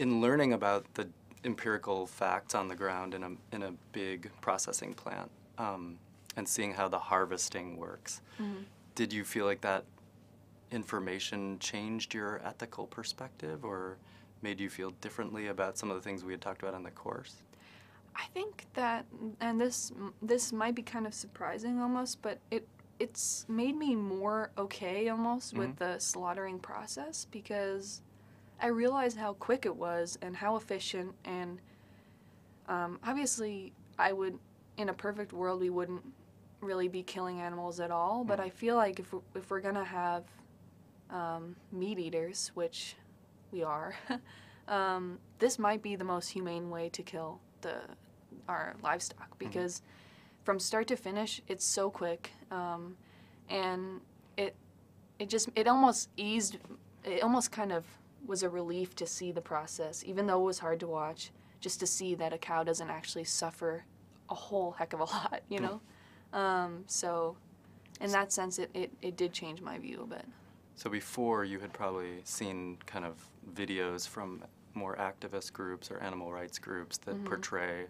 in learning about the empirical facts on the ground in a big processing plant, and seeing how the harvesting works, did you feel like that information changed your ethical perspective or made you feel differently about some of the things we had talked about on the course? I think that, and this might be kind of surprising almost, but it's made me more okay almost with the slaughtering process, because I realized how quick it was and how efficient, and obviously in a perfect world, we wouldn't really be killing animals at all, but I feel like if we're gonna have meat eaters, which we are, this might be the most humane way to kill our livestock, because from start to finish, it's so quick, and it almost kind of was a relief to see the process, even though it was hard to watch, just to see that a cow doesn't actually suffer a whole heck of a lot, you know? So in that sense, it did change my view a bit. So before, you had probably seen kind of videos from more activist groups or animal rights groups that portray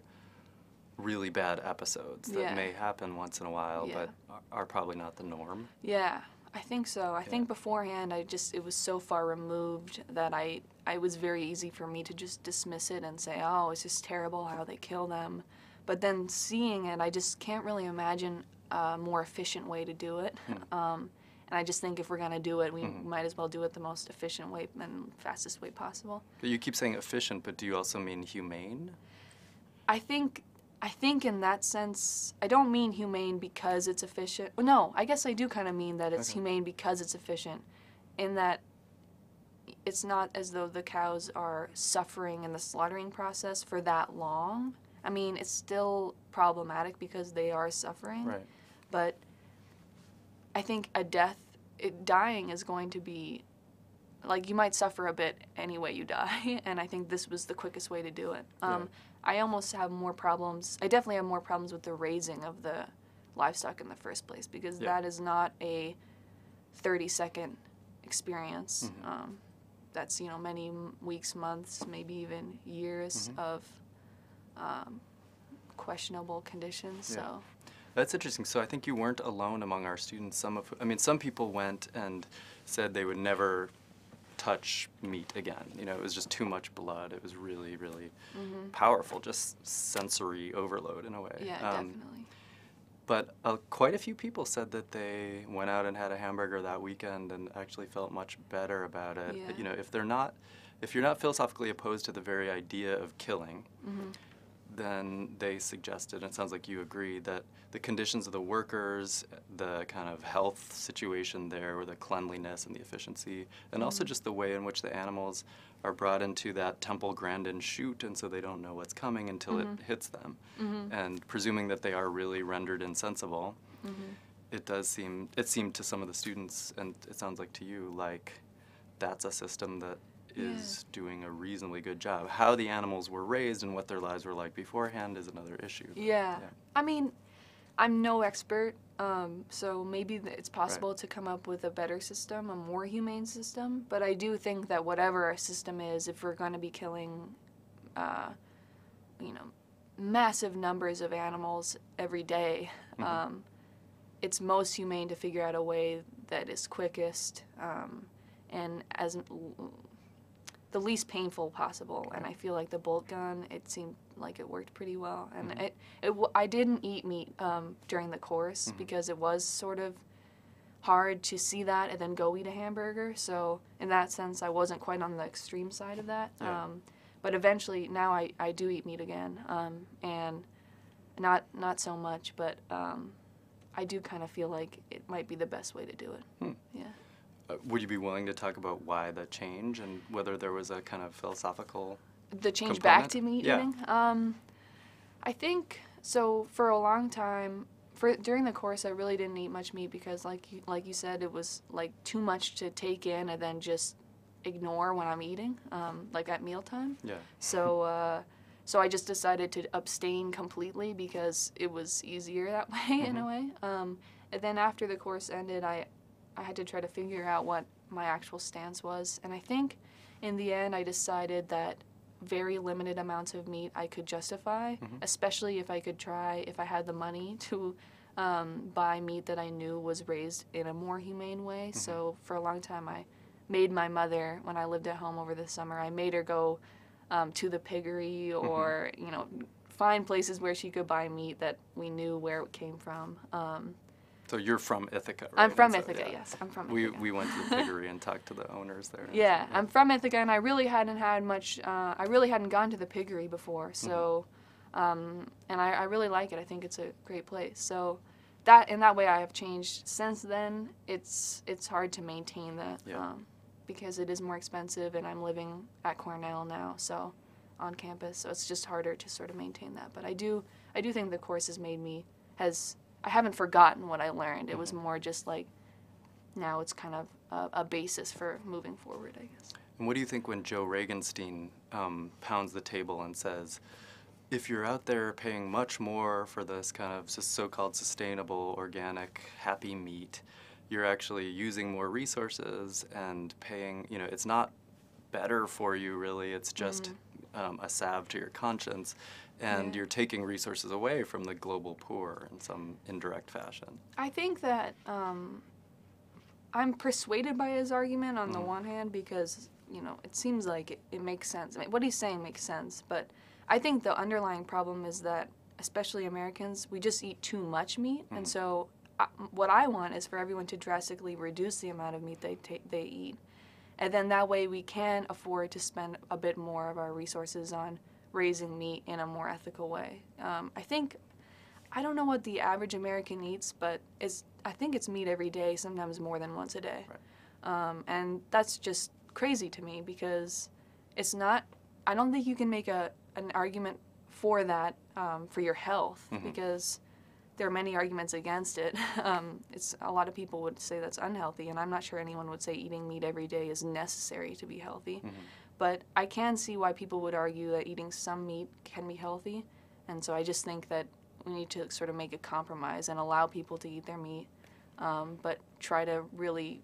really bad episodes that may happen once in a while, but are probably not the norm. Yeah, I think so. I think beforehand, it was so far removed that it was very easy for me to just dismiss it and say, oh, it's just terrible how they kill them. But then seeing it, I just can't really imagine a more efficient way to do it. And I just think if we're going to do it, we might as well do it the most efficient way and fastest way possible. But you keep saying efficient, but do you also mean humane? I think in that sense, I don't mean humane because it's efficient. Well, no, I guess I do kind of mean that it's humane because it's efficient, in that it's not as though the cows are suffering in the slaughtering process for that long. I mean, it's still problematic because they are suffering, but I think dying is going to be, like, you might suffer a bit anyway you die, and I think this was the quickest way to do it. I almost have more problems, I definitely have more problems with the raising of the livestock in the first place, because that is not a 30-second experience. That's, many weeks, months, maybe even years of questionable conditions, so. That's interesting. So I think you weren't alone among our students. Some people went and said they would never touch meat again. It was just too much blood. It was really, really powerful, just sensory overload in a way. Yeah, definitely. But quite a few people said that they went out and had a hamburger that weekend and actually felt much better about it. Yeah. If you're not philosophically opposed to the very idea of killing, then they suggested, and it sounds like you agree, that the conditions of the workers, the kind of health situation there, or the cleanliness and the efficiency, and also just the way in which the animals are brought into that Temple Grandin chute, and so they don't know what's coming until it hits them. And presuming that they are really rendered insensible, it seemed to some of the students, and it sounds like to you, like that's a system that is doing a reasonably good job. How the animals were raised and what their lives were like beforehand is another issue. Yeah. I mean, I'm no expert, so maybe it's possible to come up with a better system, a more humane system, but I do think that whatever our system is, if we're going to be killing, massive numbers of animals every day, it's most humane to figure out a way that is quickest and as the least painful possible. And I feel like the bolt gun, it seemed like it worked pretty well. And I didn't eat meat during the course because it was sort of hard to see that and then go eat a hamburger. So in that sense, I wasn't quite on the extreme side of that. But eventually, now I do eat meat again, and not so much, but I do kind of feel like it might be the best way to do it. Yeah. Would you be willing to talk about why the change and whether there was a kind of philosophical The change component? back to meat eating? I think, so for a long time, during the course, I really didn't eat much meat because, like you said, it was like too much to take in and then just ignore when I'm eating, like at mealtime. Yeah. So I just decided to abstain completely because it was easier that way in a way. And then after the course ended, I had to try to figure out what my actual stance was. And I think in the end I decided that very limited amounts of meat I could justify, especially if I had the money to buy meat that I knew was raised in a more humane way. So for a long time I made my mother, when I lived at home over the summer, I made her go to the piggery or, find places where she could buy meat that we knew where it came from. So you're from Ithaca, right? I'm from So, Ithaca, yeah. yes. I'm from Ithaca. We went to the piggery and talked to the owners there. Yeah, I'm from Ithaca, and I really hadn't had much, I really hadn't gone to the piggery before, so, and I really like it. I think it's a great place. So in that way I have changed since then. It's hard to maintain that because it is more expensive, and I'm living at Cornell now, so on campus, so it's just harder to sort of maintain that. But I do think the course has made me, I haven't forgotten what I learned. It was more just like, now it's kind of a basis for moving forward, I guess. And what do you think when Joe Regenstein pounds the table and says, if you're out there paying much more for this kind of so-called sustainable, organic, happy meat, you're actually using more resources and paying, it's not better for you really, it's just a salve to your conscience, and you're taking resources away from the global poor in some indirect fashion. I think that I'm persuaded by his argument on the one hand because, it seems like it makes sense. I mean, what he's saying makes sense, but I think the underlying problem is that, especially Americans, we just eat too much meat, and so what I want is for everyone to drastically reduce the amount of meat they eat. And then that way we can afford to spend a bit more of our resources on raising meat in a more ethical way. I don't know what the average American eats, but I think it's meat every day, sometimes more than once a day. Right. And that's just crazy to me because I don't think you can make an argument for that for your health because there are many arguments against it. A lot of people would say that's unhealthy, and I'm not sure anyone would say eating meat every day is necessary to be healthy. But I can see why people would argue that eating some meat can be healthy, and so I just think that we need to sort of make a compromise and allow people to eat their meat, but try to really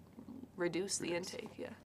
reduce the intake. Yeah.